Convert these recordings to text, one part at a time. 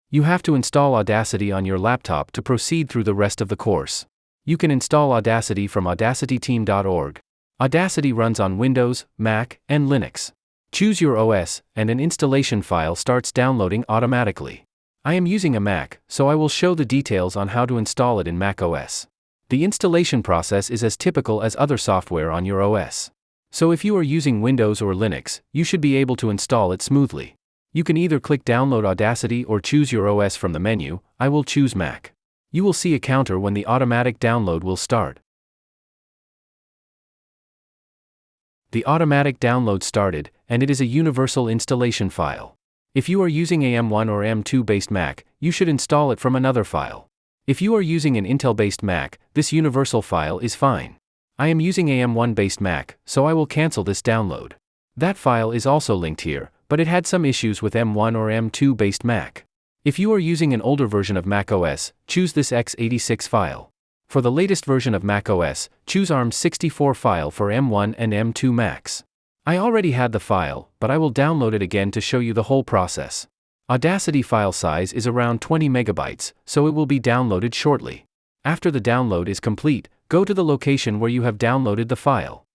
You have to install Audacity on your laptop to proceed through the rest of the course. You can install Audacity from audacityteam.org. Audacity runs on Windows, Mac, and Linux. Choose your OS, and an installation file starts downloading automatically. I am using a Mac, so I will show the details on how to install it in Mac OS. The installation process is as typical as other software on your OS. So if you are using Windows or Linux, you should be able to install it smoothly. You can either click Download Audacity or choose your OS from the menu. I will choose Mac. You will see a counter when the automatic download will start. The automatic download started, and it is a universal installation file. If you are using a M1 or M2 based Mac, you should install it from another file. If you are using an Intel based Mac, this universal file is fine. I am using a M1 based Mac, so I will cancel this download. That file is also linked here, but it had some issues with M1 or M2 based Mac. If you are using an older version of Mac OS, choose this x86 file. For the latest version of Mac OS, choose ARM64 file for M1 and M2 Macs. I already had the file, but I will download it again to show you the whole process. Audacity file size is around 20 megabytes, so it will be downloaded shortly. After the download is complete, go to the location where you have downloaded the file.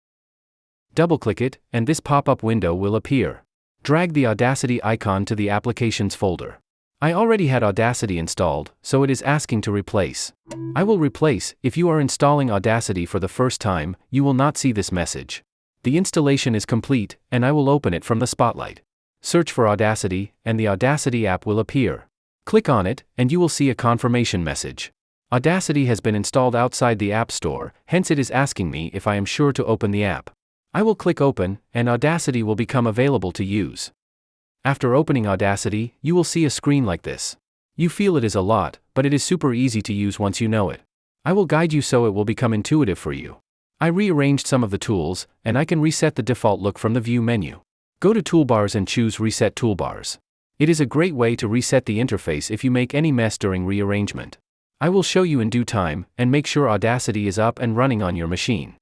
Double-click it, and this pop-up window will appear. Drag the Audacity icon to the Applications folder. I already had Audacity installed, so it is asking to replace. I will replace. If you are installing Audacity for the first time, you will not see this message. The installation is complete, and I will open it from the Spotlight. Search for Audacity, and the Audacity app will appear. Click on it, and you will see a confirmation message. Audacity has been installed outside the App Store, hence it is asking me if I am sure to open the app. I will click Open, and Audacity will become available to use. After opening Audacity, you will see a screen like this. You feel it is a lot, but it is super easy to use once you know it. I will guide you so it will become intuitive for you. I rearranged some of the tools, and I can reset the default look from the View menu. Go to Toolbars and choose Reset Toolbars. It is a great way to reset the interface if you make any mess during rearrangement. I will show you in due time, and make sure Audacity is up and running on your machine.